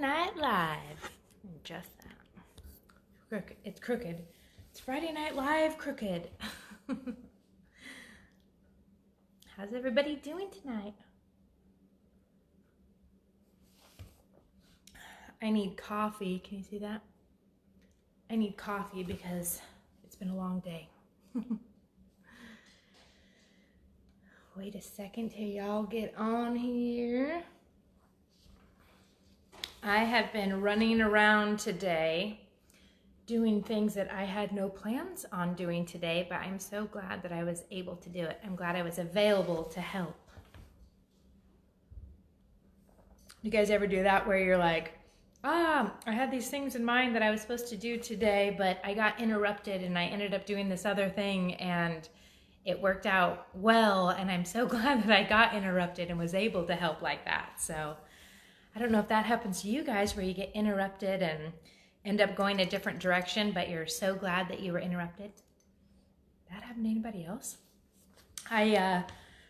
Night Live. Just that. It's crooked. It's Friday Night Live crooked. How's everybody doing tonight? I need coffee. Can you see that? I need coffee because it's been a long day. Wait a second till y'all get on here. I have been running around today doing things that I had no plans on doing today, but I'm so glad that I was able to do it. I'm glad I was available to help. You guys ever do that where you're like, I had these things in mind that I was supposed to do today, but I got interrupted and I ended up doing this other thing and it worked out well, and I'm so glad that I got interrupted and was able to help like that. So I don't know if that happens to you guys where you get interrupted and end up going a different direction, but you're so glad that you were interrupted. That happened to anybody else?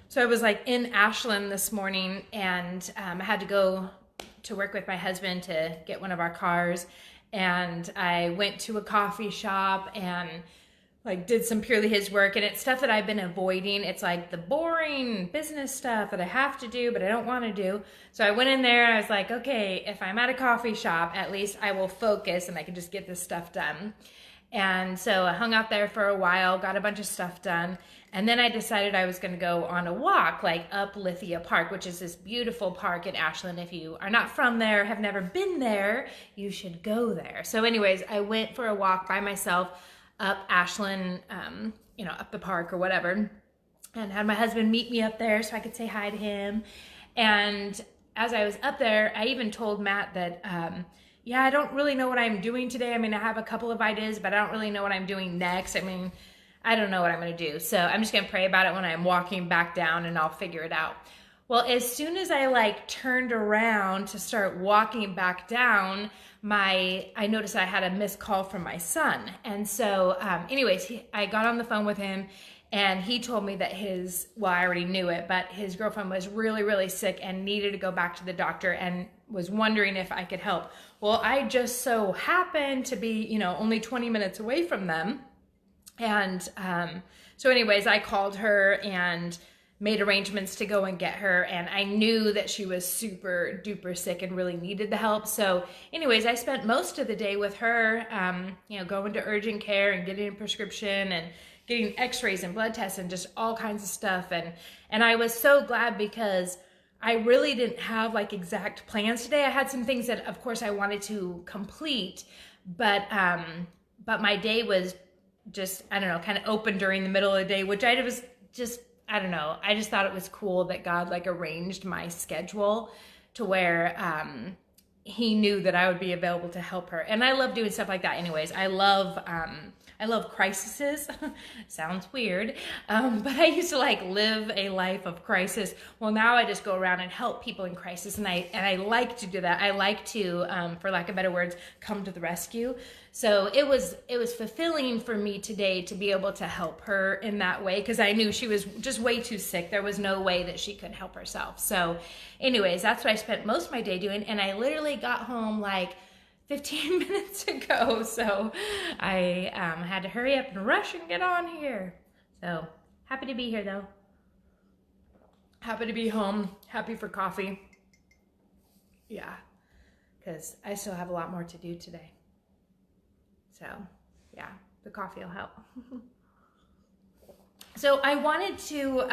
So I was like in Ashland this morning, and I had to go to work with my husband to get one of our cars, and I went to a coffee shop and like did some purely his work, and it's stuff that I've been avoiding. It's like the boring business stuff that I have to do but I don't want to do. So I went in there and I was like, okay, if I'm at a coffee shop, at least I will focus and I can just get this stuff done. And so I hung out there for a while, got a bunch of stuff done, and then I decided I was going to go on a walk like up Lithia Park, which is this beautiful park in Ashland. If you are not from there, have never been there, you should go there. So anyways, I went for a walk by myself up Ashland, up the park or whatever, and had my husband meet me up there so I could say hi to him. And as I was up there, I even told Matt that, I don't really know what I'm doing today. I mean, I have a couple of ideas, but I don't really know what I'm doing next. I mean, I don't know what I'm going to do. So I'm just going to pray about it when I'm walking back down, and I'll figure it out. Well, as soon as I turned around to start walking back down, I noticed I had a missed call from my son. And so I got on the phone with him, and he told me that I already knew it, but his girlfriend was really, really sick and needed to go back to the doctor and was wondering if I could help. Well, I just so happened to be, only 20 minutes away from them. And so anyways, I called her and made arrangements to go and get her, and I knew that she was super duper sick and really needed the help. So anyways, I spent most of the day with her, going to urgent care and getting a prescription and getting x-rays and blood tests and just all kinds of stuff. And I was so glad because I really didn't have exact plans today. I had some things that of course I wanted to complete, but my day was just, kind of open during the middle of the day, which I was just, I just thought it was cool that God arranged my schedule to where he knew that I would be available to help her. And I love doing stuff like that anyways. I love crises. Sounds weird. But I used to live a life of crisis. Well, now I just go around and help people in crisis. And I like to do that. I like to, for lack of better words, come to the rescue. So it was fulfilling for me today to be able to help her in that way, because I knew she was just way too sick. There was no way that she could help herself. So anyways, that's what I spent most of my day doing. And I literally got home 15 minutes ago. So I had to hurry up and rush and get on here. So happy to be here though. Happy to be home. Happy for coffee. Yeah, because I still have a lot more to do today. So yeah, the coffee will help. So I wanted to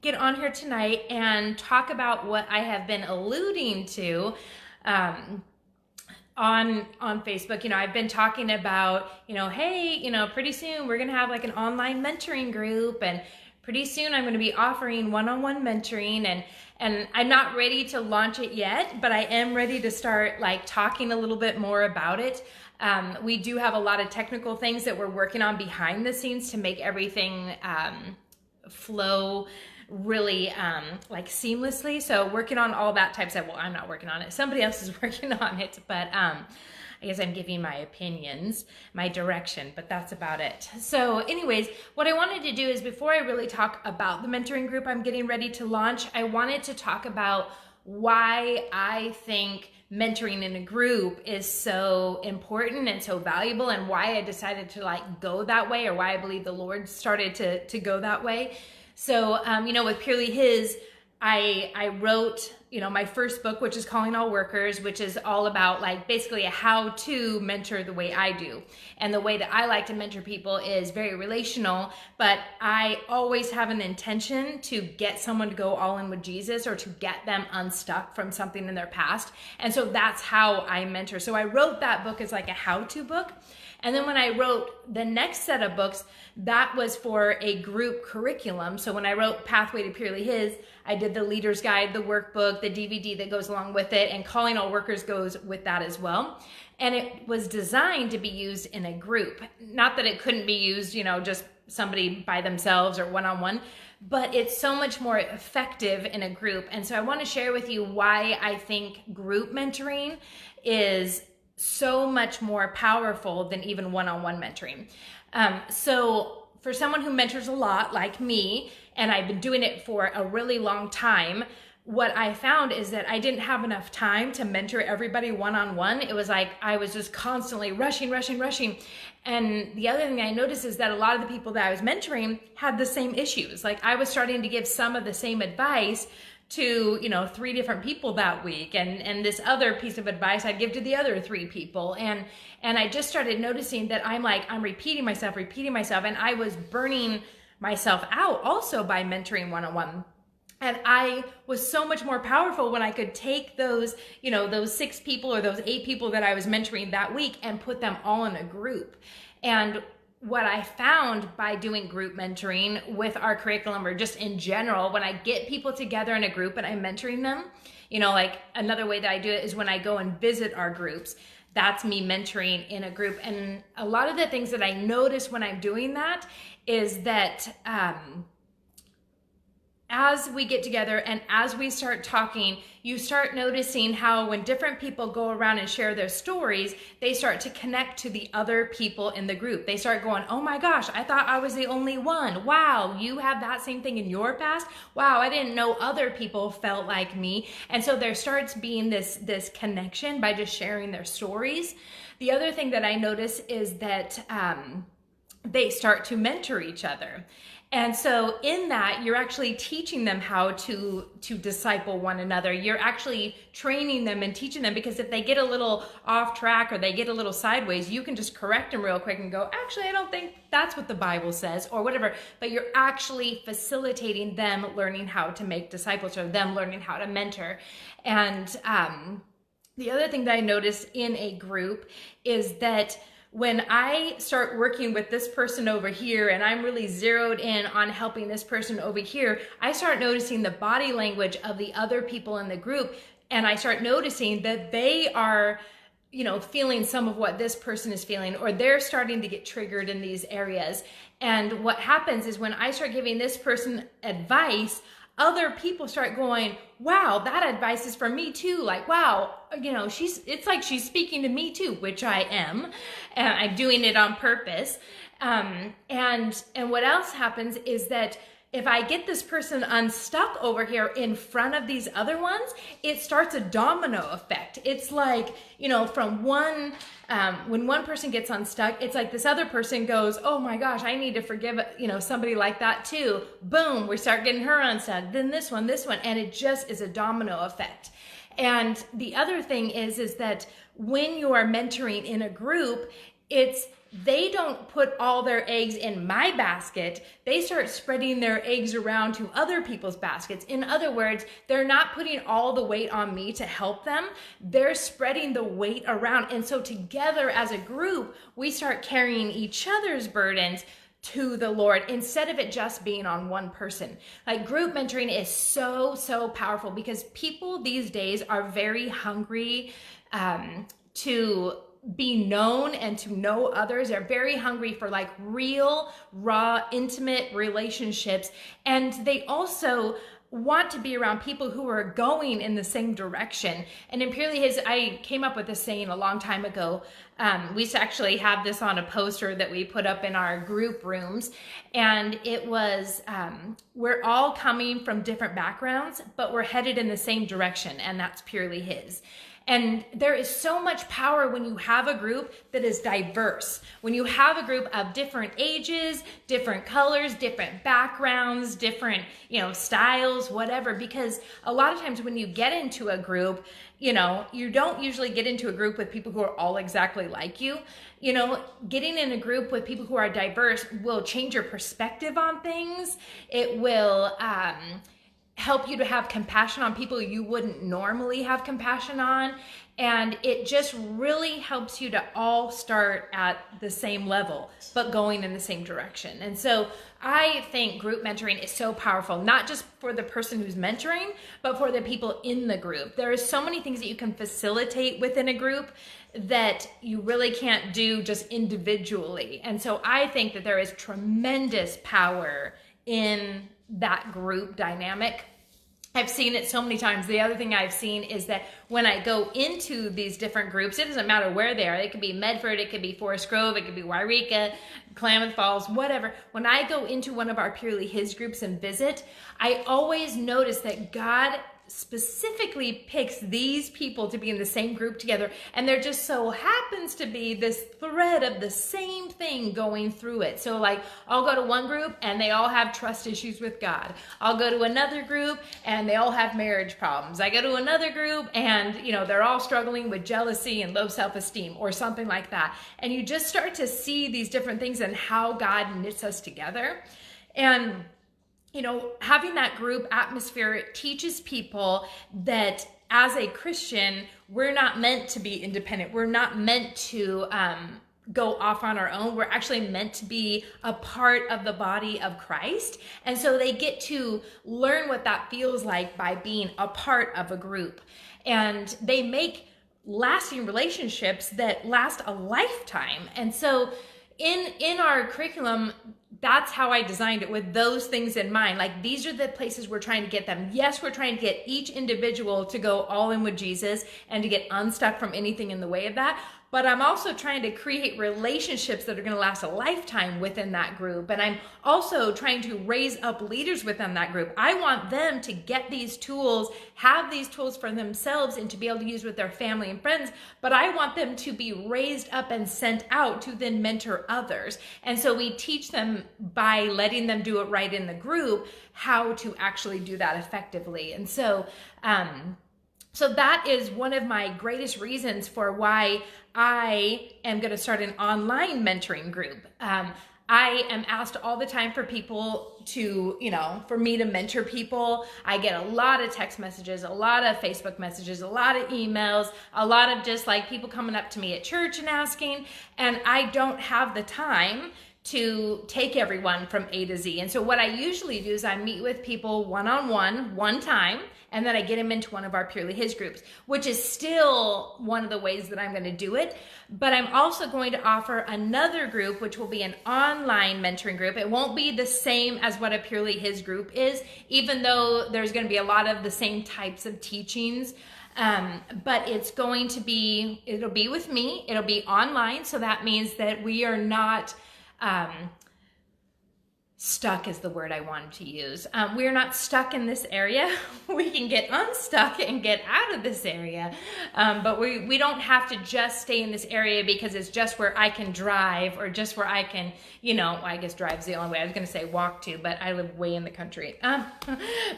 get on here tonight and talk about what I have been alluding to on Facebook. I've been talking about, hey, pretty soon we're going to have an online mentoring group, and pretty soon I'm going to be offering one-on-one mentoring, and I'm not ready to launch it yet, but I am ready to start talking a little bit more about it. We do have a lot of technical things that we're working on behind the scenes to make everything flow really seamlessly. So working on all that type stuff. Well, I'm not working on it. Somebody else is working on it, but I guess I'm giving my opinions, my direction, but that's about it. So anyways, what I wanted to do is, before I really talk about the mentoring group I'm getting ready to launch, I wanted to talk about why I think mentoring in a group is so important and so valuable, and why I decided to like go that way, or why I believe the Lord started to go that way. So, with Purely His, I wrote, my first book, which is Calling All Workers, which is all about like basically a how to mentor the way I do. And the way that I like to mentor people is very relational, but I always have an intention to get someone to go all in with Jesus, or to get them unstuck from something in their past. And so that's how I mentor. So I wrote that book as like a how-to book. And then when I wrote the next set of books, that was for a group curriculum. So when I wrote Pathway to Purely His, I did the leader's guide, the workbook, the DVD that goes along with it, and Calling All Workers goes with that as well. And it was designed to be used in a group. Not that it couldn't be used, just somebody by themselves or one-on-one, but it's so much more effective in a group. And so I want to share with you why I think group mentoring is so much more powerful than even one-on-one mentoring. So for someone who mentors a lot like me, and I've been doing it for a really long time, what I found is that I didn't have enough time to mentor everybody one-on-one. It was like I was just constantly rushing. And the other thing I noticed is that a lot of the people that I was mentoring had the same issues. Like I was starting to give some of the same advice to 3 different people that week, and this other piece of advice I'd give to the other 3 people, and I just started noticing that I'm repeating myself, and I was burning myself out also by mentoring one-on-one. And I was so much more powerful when I could take those 6 people or those 8 people that I was mentoring that week and put them all in a group. And what I found by doing group mentoring with our curriculum, or just in general, when I get people together in a group and I'm mentoring them, like another way that I do it is when I go and visit our groups. That's me mentoring in a group. And a lot of the things that I notice when I'm doing that is that as we get together and as we start talking, you start noticing how when different people go around and share their stories, they start to connect to the other people in the group. They start going, oh my gosh, I thought I was the only one. Wow, you have that same thing in your past? Wow, I didn't know other people felt like me. And so there starts being this connection by just sharing their stories. The other thing that I notice is that they start to mentor each other. And so in that, you're actually teaching them how to disciple one another. You're actually training them and teaching them, because if they get a little off track or they get a little sideways, you can just correct them real quick and go, actually, I don't think that's what the Bible says, or whatever. But you're actually facilitating them learning how to make disciples, or them learning how to mentor. And the other thing that I noticed in a group is that when I start working with this person over here and I'm really zeroed in on helping this person over here, I start noticing the body language of the other people in the group, and I start noticing that they are, feeling some of what this person is feeling, or they're starting to get triggered in these areas. And what happens is when I start giving this person advice, other people start going, wow, that advice is for me too. Like, wow, it's like she's speaking to me too, which I am. And I'm doing it on purpose. And what else happens is that if I get this person unstuck over here in front of these other ones, it starts a domino effect. It's like, from when one person gets unstuck, it's like this other person goes, oh my gosh, I need to forgive, somebody like that too. Boom, we start getting her unstuck. Then this one, and it just is a domino effect. And the other thing is that when you are mentoring in a group, they don't put all their eggs in my basket. They start spreading their eggs around to other people's baskets. In other words, they're not putting all the weight on me to help them. They're spreading the weight around. And so together as a group, we start carrying each other's burdens to the Lord instead of it just being on one person. Like, group mentoring is so, so powerful, because people these days are very hungry to be known and to know others. They're very hungry for like real, raw, intimate relationships. And they also want to be around people who are going in the same direction. And in Purely His, I came up with this saying a long time ago. We used to actually have this on a poster that we put up in our group rooms. And it was, we're all coming from different backgrounds, but we're headed in the same direction. And that's Purely His. And there is so much power when you have a group that is diverse. When you have a group of different ages, different colors, different backgrounds, different, styles, whatever. Because a lot of times when you get into a group, you don't usually get into a group with people who are all exactly like you. Getting in a group with people who are diverse will change your perspective on things. It will help you to have compassion on people you wouldn't normally have compassion on. And it just really helps you to all start at the same level, but going in the same direction. And so I think group mentoring is so powerful, not just for the person who's mentoring, but for the people in the group. There are so many things that you can facilitate within a group that you really can't do just individually. And so I think that there is tremendous power in that group dynamic. I've seen it so many times. The other thing I've seen is that when I go into these different groups, it doesn't matter where they are. It could be Medford, it could be Forest Grove, it could be Wairika, Klamath Falls, whatever. When I go into one of our Purely His groups and visit, I always notice that God specifically picks these people to be in the same group together, and there just so happens to be this thread of the same thing going through it. So like, I'll go to one group and they all have trust issues with God. I'll go to another group and they all have marriage problems. I go to another group and they're all struggling with jealousy and low self-esteem or something like that. And you just start to see these different things and how God knits us together. And having that group atmosphere teaches people that as a Christian, we're not meant to be independent. We're not meant to go off on our own. We're actually meant to be a part of the body of Christ. And so they get to learn what that feels like by being a part of a group. And they make lasting relationships that last a lifetime. And so in our curriculum, that's how I designed it, with those things in mind. Like, these are the places we're trying to get them. Yes, we're trying to get each individual to go all in with Jesus and to get unstuck from anything in the way of that. But I'm also trying to create relationships that are going to last a lifetime within that group. And I'm also trying to raise up leaders within that group. I want them to get these tools, have these tools for themselves and to be able to use with their family and friends. But I want them to be raised up and sent out to then mentor others. And so we teach them by letting them do it right in the group, how to actually do that effectively. And so, so that is one of my greatest reasons for why I am going to start an online mentoring group. I am asked all the time for people to, for me to mentor people. I get a lot of text messages, a lot of Facebook messages, a lot of emails, a lot of just like people coming up to me at church and asking, and I don't have the time to take everyone from A to Z. And so what I usually do is I meet with people one-on-one, one time, and then I get them into one of our Purely His groups, which is still one of the ways that I'm going to do it. But I'm also going to offer another group, which will be an online mentoring group. It won't be the same as what a Purely His group is, even though there's going to be a lot of the same types of teachings. But it's going to be, it'll be with me. It'll be online. So that means that we are not stuck is the word I wanted to use. We're not stuck in this area. We can get unstuck and get out of this area. But we don't have to just stay in this area because it's just where I can drive or just where I can, I guess drive's the only way. I was going to say walk to, but I live way in the country. But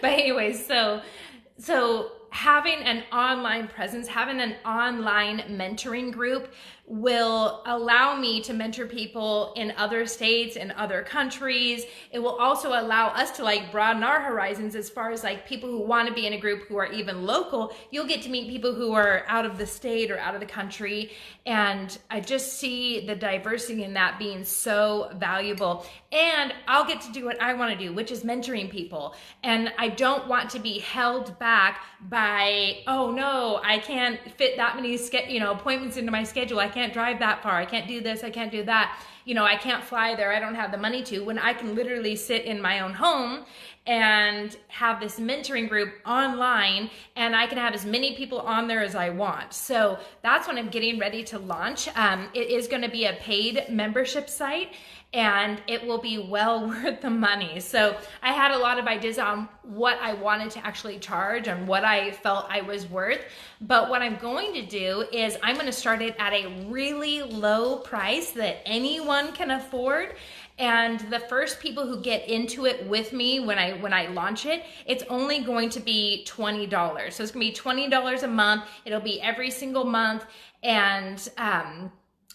anyways, so having an online presence, having an online mentoring group will allow me to mentor people in other states, in other countries. It will also allow us to broaden our horizons as far as people who want to be in a group who are even local. You'll get to meet people who are out of the state or out of the country. And I just see the diversity in that being so valuable. And I'll get to do what I want to do, which is mentoring people. And I don't want to be held back by, oh no, I can't fit that many appointments into my schedule. I can't drive that far. I can't do this. I can't do that. I can't fly there. I don't have the money to, when I can literally sit in my own home and have this mentoring group online, and I can have as many people on there as I want. So that's what I'm getting ready to launch. It is going to be a paid membership site, and it will be well worth the money. So I had a lot of ideas on what I wanted to actually charge and what I felt I was worth. But what I'm going to do is I'm going to start it at a really low price that anyone can afford. And the first people who get into it with me when I launch it, it's only going to be $20. So it's going to be $20 a month. It'll be every single month. And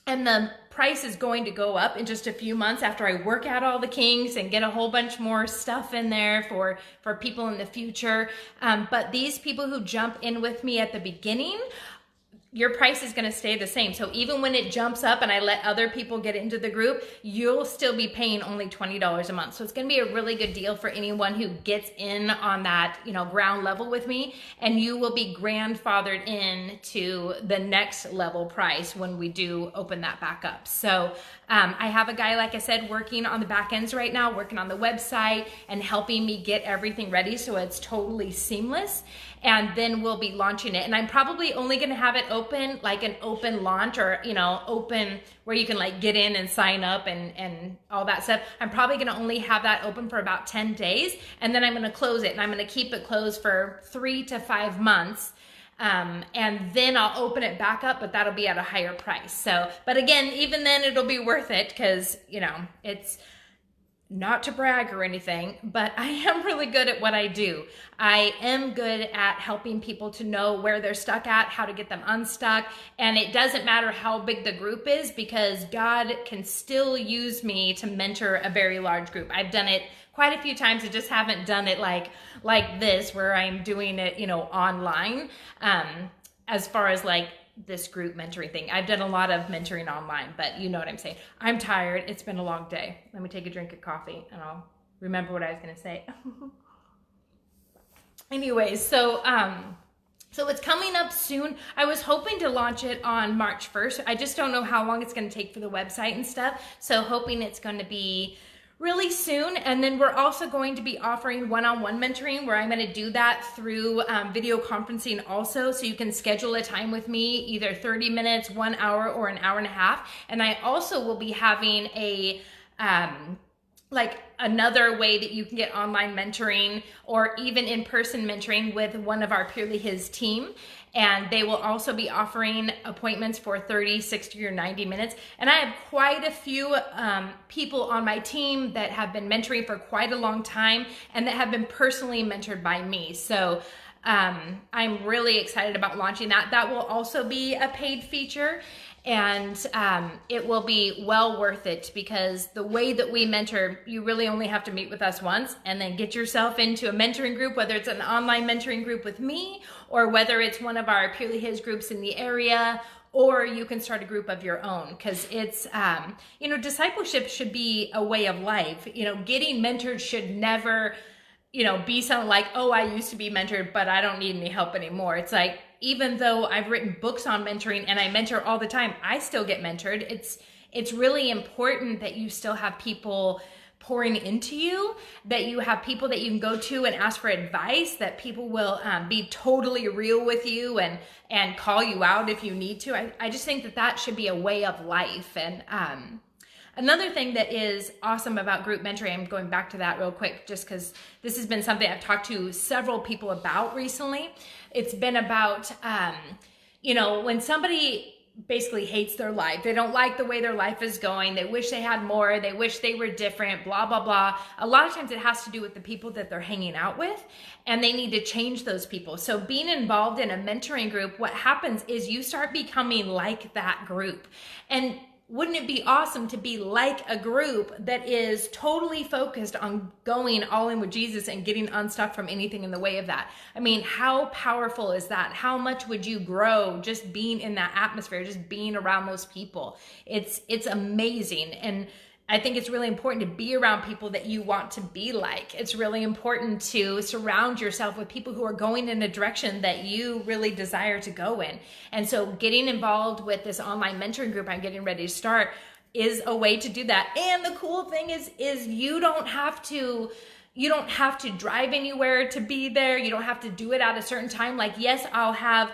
the price is going to go up in just a few months after I work out all the kinks and get a whole bunch more stuff in there for people in the future. But these people who jump in with me at the beginning, your price is going to stay the same. So even when it jumps up and I let other people get into the group, you'll still be paying only $20 a month. So it's going to be a really good deal for anyone who gets in on that, ground level with me, and you will be grandfathered in to the next level price when we do open that back up. So I have a guy, like I said, working on the back ends right now, working on the website and helping me get everything ready so it's totally seamless. And then we'll be launching it. And I'm probably only going to have it open, like an open launch, or, open where you can like get in and sign up and all that stuff. I'm probably going to only have that open for about 10 days. And then I'm going to close it, and I'm going to keep it closed for 3 to 5 months. And then I'll open it back up, but that'll be at a higher price. So, but again, even then it'll be worth it because, it's not to brag or anything, but I am really good at what I do. I am good at helping people to know where they're stuck at, how to get them unstuck. And it doesn't matter how big the group is, because God can still use me to mentor a very large group. I've done it quite a few times. I just haven't done it like this, where I'm doing it, online, as far as like this group mentoring thing. I've done a lot of mentoring online, but you know what I'm saying. I'm tired. It's been a long day. Let me take a drink of coffee and I'll remember what I was going to say. Anyways, so it's coming up soon. I was hoping to launch it on March 1st. I just don't know how long it's going to take for the website and stuff. So hoping it's going to be really soon. And then we're also going to be offering one-on-one mentoring, where I'm going to do that through video conferencing also. So you can schedule a time with me, either 30 minutes, 1 hour, or an hour and a half. And I also will be having a another way that you can get online mentoring or even in-person mentoring with one of our Purely His team. And they will also be offering appointments for 30, 60, or 90 minutes. And I have quite a few people on my team that have been mentoring for quite a long time and that have been personally mentored by me. So I'm really excited about launching that. That will also be a paid feature. And it will be well worth it, because the way that we mentor, you really only have to meet with us once and then get yourself into a mentoring group, whether it's an online mentoring group with me or whether it's one of our Purely His groups in the area, or you can start a group of your own, because it's, discipleship should be a way of life. Getting mentored should never, be something like, oh, I used to be mentored, but I don't need any help anymore. It's like, even though I've written books on mentoring and I mentor all the time, I still get mentored. It's really important that you still have people pouring into you, that you have people that you can go to and ask for advice, that people will be totally real with you and call you out if you need to. I just think that should be a way of life. And another thing that is awesome about group mentoring, I'm going back to that real quick, just because this has been something I've talked to several people about recently. It's been about, when somebody basically hates their life, they don't like the way their life is going, they wish they had more, they wish they were different, blah, blah, blah. A lot of times it has to do with the people that they're hanging out with, and they need to change those people. So being involved in a mentoring group, what happens is you start becoming like that group. And wouldn't it be awesome to be like a group that is totally focused on going all in with Jesus and getting unstuck from anything in the way of that? I mean, how powerful is that? How much would you grow just being in that atmosphere, just being around those people? It's amazing. And I think it's really important to be around people that you want to be like. It's really important to surround yourself with people who are going in a direction that you really desire to go in. And so getting involved with this online mentoring group I'm getting ready to start is a way to do that. And the cool thing is you don't have to you don't have to drive anywhere to be there. You don't have to do it at a certain time. Like, yes, I'll have,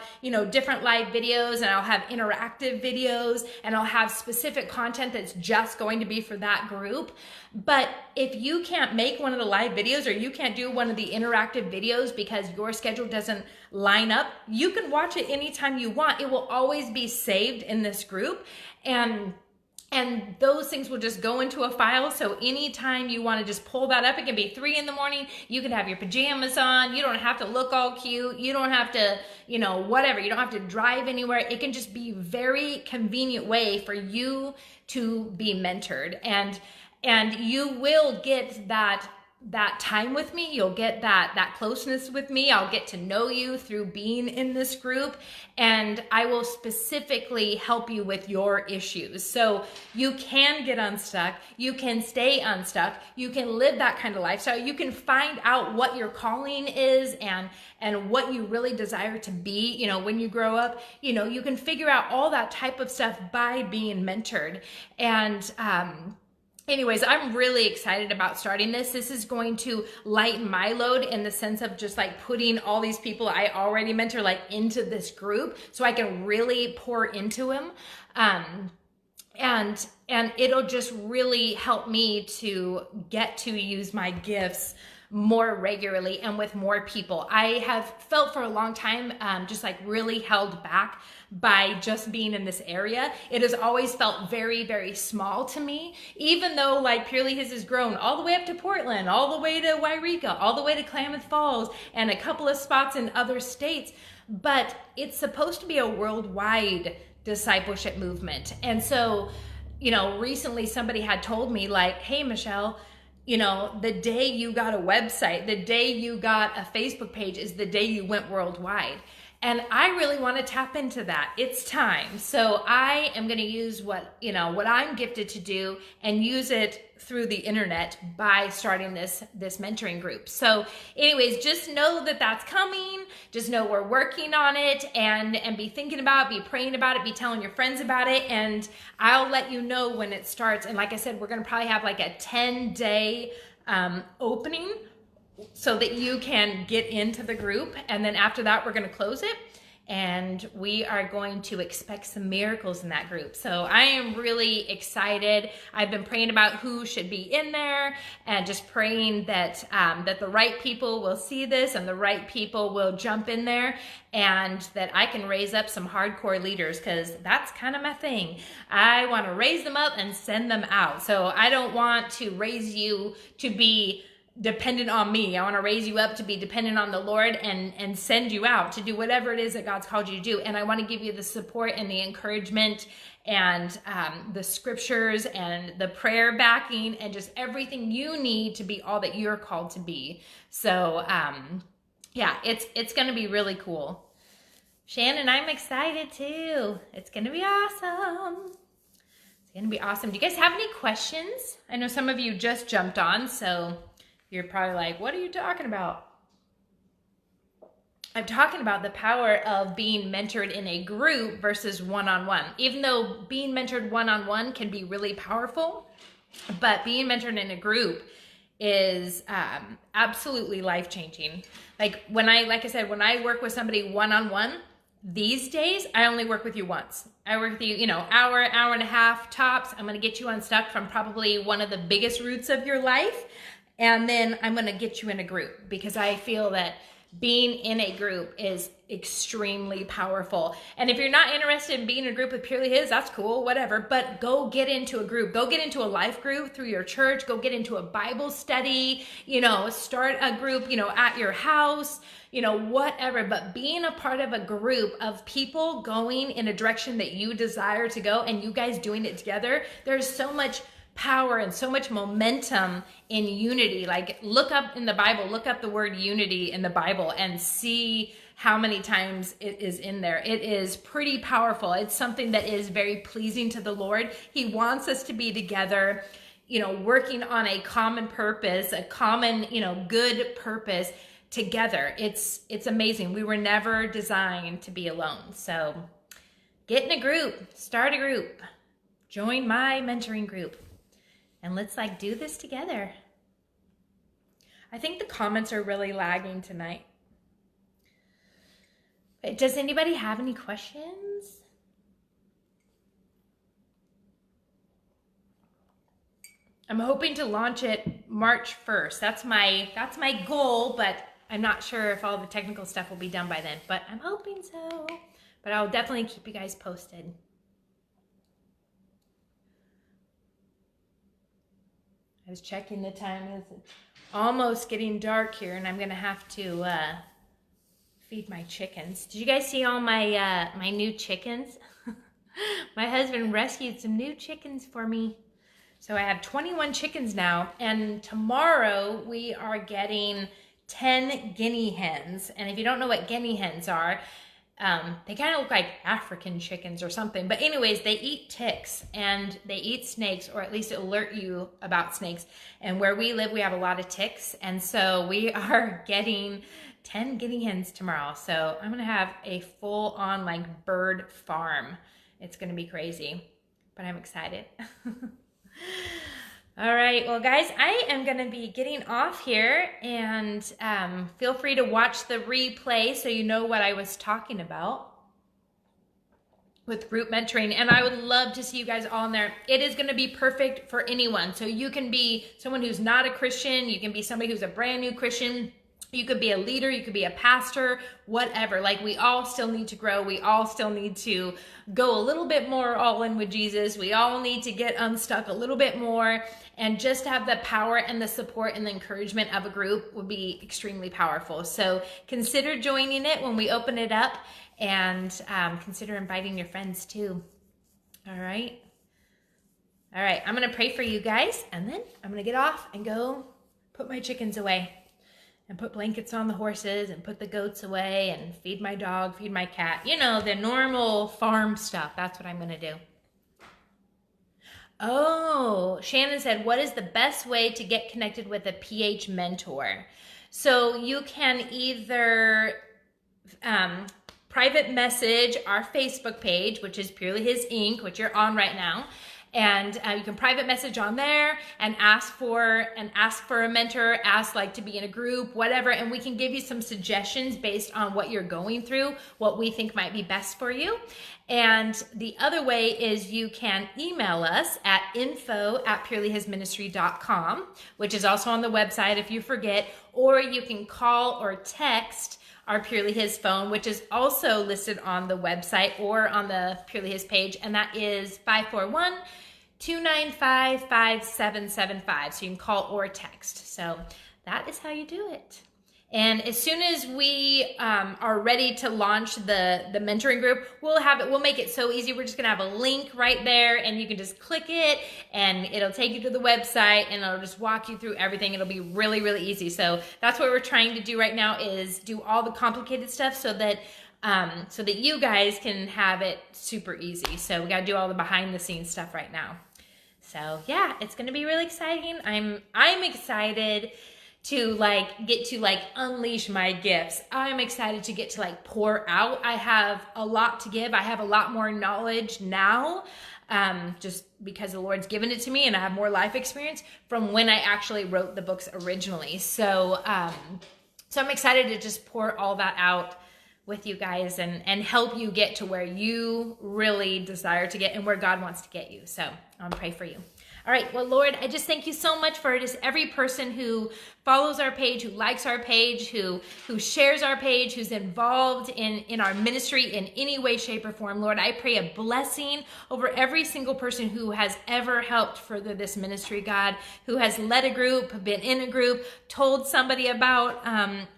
different live videos, and I'll have interactive videos, and I'll have specific content that's just going to be for that group. But if you can't make one of the live videos, or you can't do one of the interactive videos because your schedule doesn't line up, you can watch it anytime you want. It will always be saved in this group. And those things will just go into a file. So anytime you want to just pull that up, it can be 3 a.m. You can have your pajamas on. You don't have to look all cute. You don't have to, whatever. You don't have to drive anywhere. It can just be a very convenient way for you to be mentored. And you will get that time with me. You'll get that closeness with me. I'll get to know you through being in this group, and I will specifically help you with your issues. So you can get unstuck. You can stay unstuck. You can live that kind of lifestyle. You can find out what your calling is and what you really desire to be, when you grow up. You can figure out all that type of stuff by being mentored. And, anyways, I'm really excited about starting this. This is going to lighten my load in the sense of just like putting all these people I already mentor like into this group so I can really pour into them. And it'll just really help me to get to use my gifts more regularly and with more people. I have felt for a long time just like really held back by just being in this area. It has always felt very, very small to me, even though like Purely His has grown all the way up to Portland, all the way to Wairika, all the way to Klamath Falls, and a couple of spots in other states. But it's supposed to be a worldwide discipleship movement. And so, recently somebody had told me like, hey, Michelle, the day you got a website, the day you got a Facebook page is the day you went worldwide. And I really want to tap into that. It's time. So I am going to use what I'm gifted to do and use it through the internet by starting this mentoring group. So anyways, just know that that's coming. Just know we're working on it, and be thinking about it, be praying about it, be telling your friends about it. And I'll let you know when it starts. And like I said, we're going to probably have like a 10-day opening so that you can get into the group. And then after that, we're going to close it. And we are going to expect some miracles in that group. So I am really excited. I've been praying about who should be in there, and just praying that that the right people will see this and the right people will jump in there, and that I can raise up some hardcore leaders, because that's kind of my thing. I want to raise them up and send them out. So I don't want to raise you to be dependent on me. I want to raise you up to be dependent on the Lord and send you out to do whatever it is that God's called you to do. And I want to give you the support and the encouragement and the scriptures and the prayer backing and just everything you need to be all that you're called to be. So yeah, it's going to be really cool. Shannon, I'm excited too. It's going to be awesome. It's going to be awesome. Do you guys have any questions? I know some of you just jumped on, so you're probably like, what are you talking about? I'm talking about the power of being mentored in a group versus one-on-one. Even though being mentored one-on-one can be really powerful, but being mentored in a group is absolutely life-changing. Like I said, when I work with somebody one-on-one, these days, I only work with you once. I work with you, hour and a half tops. I'm going to get you unstuck from probably one of the biggest roots of your life. And then I'm going to get you in a group, because I feel that being in a group is extremely powerful. And if you're not interested in being in a group with Purely His, that's cool, whatever. But go get into a group. Go get into a life group through your church. Go get into a Bible study, start a group, at your house, whatever. But being a part of a group of people going in a direction that you desire to go, and you guys doing it together, there's so much power and so much momentum in unity. Like, look up in the Bible, look up the word unity in the Bible and see how many times it is in there. It is pretty powerful. It's something that is very pleasing to the Lord. He wants us to be together, working on a common purpose, a common, good purpose together. It's amazing. We were never designed to be alone. So get in a group, start a group, join my mentoring group. And let's do this together. I think the comments are really lagging tonight. Does anybody have any questions? I'm hoping to launch it March 1st. That's my goal, but I'm not sure if all the technical stuff will be done by then, but I'm hoping so. But I'll definitely keep you guys posted. I was checking the time. It's almost getting dark here, and I'm gonna have to feed my chickens. Did you guys see all my my new chickens? My husband rescued some new chickens for me. So I have 21 chickens now, and tomorrow we are getting 10 guinea hens. And if you don't know what guinea hens are, they kind of look like African chickens or something. But anyways, they eat ticks and they eat snakes, or at least alert you about snakes. And where we live, we have a lot of ticks. And so we are getting 10 guinea hens tomorrow. So I'm gonna have a full on like bird farm. It's gonna be crazy, but I'm excited. All right, well guys, I am gonna be getting off here, and feel free to watch the replay so you know what I was talking about with group mentoring. And I would love to see you guys all in there. It is gonna be perfect for anyone. So you can be someone who's not a Christian, you can be somebody who's a brand new Christian, you could be a leader, you could be a pastor, whatever. Like, we all still need to grow. We all still need to go a little bit more all in with Jesus. We all need to get unstuck a little bit more, and just have the power and the support and the encouragement of a group would be extremely powerful. So consider joining it when we open it up, and consider inviting your friends too. All right. All right, I'm gonna pray for you guys, and then I'm gonna get off and go put my chickens away, and put blankets on the horses, and put the goats away, and feed my dog, feed my cat. You know, the normal farm stuff. That's what I'm gonna do. Oh, Shannon said, what is the best way to get connected with a PH mentor? So you can either private message our Facebook page, which is Purely His Inc., which you're on right now. And you can private message on there and ask for a mentor, ask like to be in a group, whatever. And we can give you some suggestions based on what you're going through, what we think might be best for you. And the other way is you can email us at info@purelyhisministry.com, which is also on the website if you forget, or you can call or text our Purely His phone, which is also listed on the website or on the Purely His page, and that is 541-295-5775. So you can call or text. So that is how you do it. And as soon as we are ready to launch the mentoring group, we'll make it so easy. We're just gonna have a link right there, and you can just click it, and it'll take you to the website, and it'll just walk you through everything. It'll be really, really easy. So that's what we're trying to do right now, is do all the complicated stuff so that you guys can have it super easy. So we gotta do all the behind the scenes stuff right now. So yeah, it's gonna be really exciting. I'm excited to get to unleash my gifts. I'm excited to get to pour out. I have a lot to give. I have a lot more knowledge now, just because the Lord's given it to me, and I have more life experience from when I actually wrote the books originally. So I'm excited to just pour all that out with you guys and help you get to where you really desire to get and where God wants to get you. So I'll pray for you. All right, well, Lord, I just thank you so much for just every person who follows our page, who likes our page, who shares our page, who's involved in our ministry in any way, shape, or form. Lord, I pray a blessing over every single person who has ever helped further this ministry, God, who has led a group, been in a group, told somebody about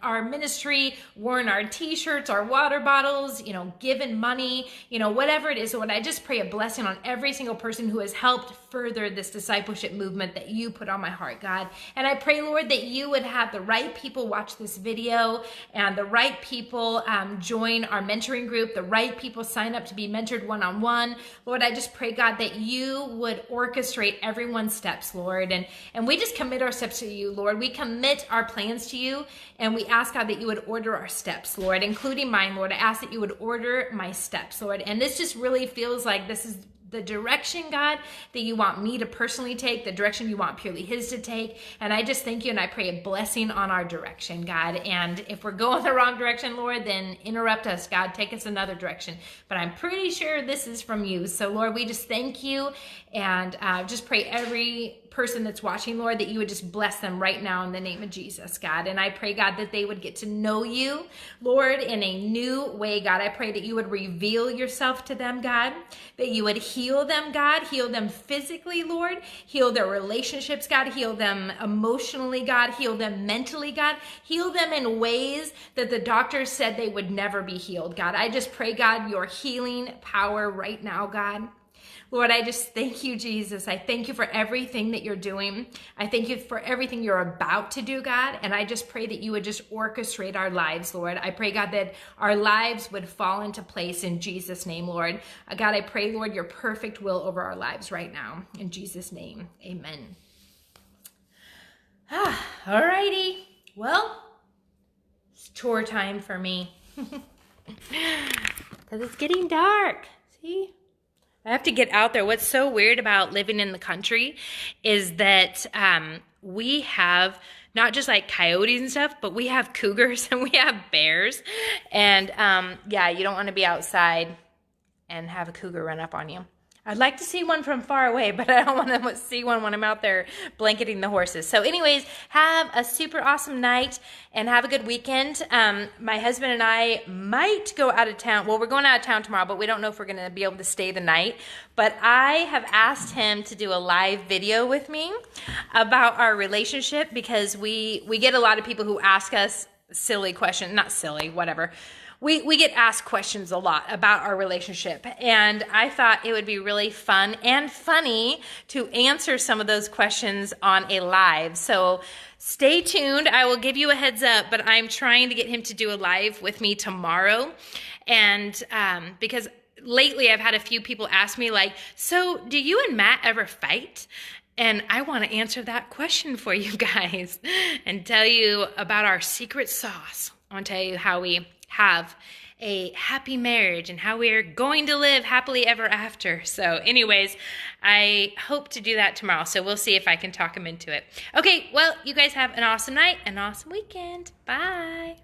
our ministry, worn our t-shirts, our water bottles, given money, whatever it is. Lord, I just pray a blessing on every single person who has helped further this discipleship movement that you put on my heart, God. And I pray, Lord, that you would have the right people watch this video, and the right people join our mentoring group, the right people sign up to be mentored one-on-one. Lord, I just pray, God, that you would orchestrate everyone's steps, Lord. And we just commit our steps to you, Lord. We commit our plans to you, and we ask, God, that you would order our steps, Lord, including mine, Lord. I ask that you would order my steps, Lord. And this just really feels like this has the direction, God, that you want me to personally take, the direction you want Purely His to take. And I just thank you and I pray a blessing on our direction, God. And if we're going the wrong direction, Lord, then interrupt us, God. Take us another direction. But I'm pretty sure this is from you. So, Lord, we just thank you and just pray every person that's watching, Lord, that you would just bless them right now in the name of Jesus, God. And I pray, God, that they would get to know you, Lord, in a new way, God. I pray that you would reveal yourself to them, God, that you would heal them, God, heal them physically, Lord, heal their relationships, God, heal them emotionally, God, heal them mentally, God, heal them in ways that the doctors said they would never be healed, God. I just pray, God, your healing power right now, God. Lord, I just thank you, Jesus. I thank you for everything that you're doing. I thank you for everything you're about to do, God. And I just pray that you would just orchestrate our lives, Lord. I pray, God, that our lives would fall into place in Jesus' name, Lord. God, I pray, Lord, your perfect will over our lives right now. In Jesus' name, amen. All righty. Well, it's chore time for me. Because it's getting dark. See? I have to get out there. What's so weird about living in the country is that we have not just like coyotes and stuff, but we have cougars and we have bears. And yeah, you don't want to be outside and have a cougar run up on you. I'd like to see one from far away, but I don't want to see one when I'm out there blanketing the horses. So anyways, have a super awesome night and have a good weekend. My husband and I might go out of town. Well, we're going out of town tomorrow, but we don't know if we're going to be able to stay the night. But I have asked him to do a live video with me about our relationship because we get a lot of people who ask us silly questions, not silly, whatever. We get asked questions a lot about our relationship, and I thought it would be really fun and funny to answer some of those questions on a live. So stay tuned. I will give you a heads up, but I'm trying to get him to do a live with me tomorrow. And because lately I've had a few people ask me like, so do you and Matt ever fight? And I want to answer that question for you guys and tell you about our secret sauce. I want to tell you how we have a happy marriage and how we're going to live happily ever after. So anyways, I hope to do that tomorrow. So we'll see if I can talk him into it. Okay, well, you guys have an awesome night, an awesome weekend. Bye.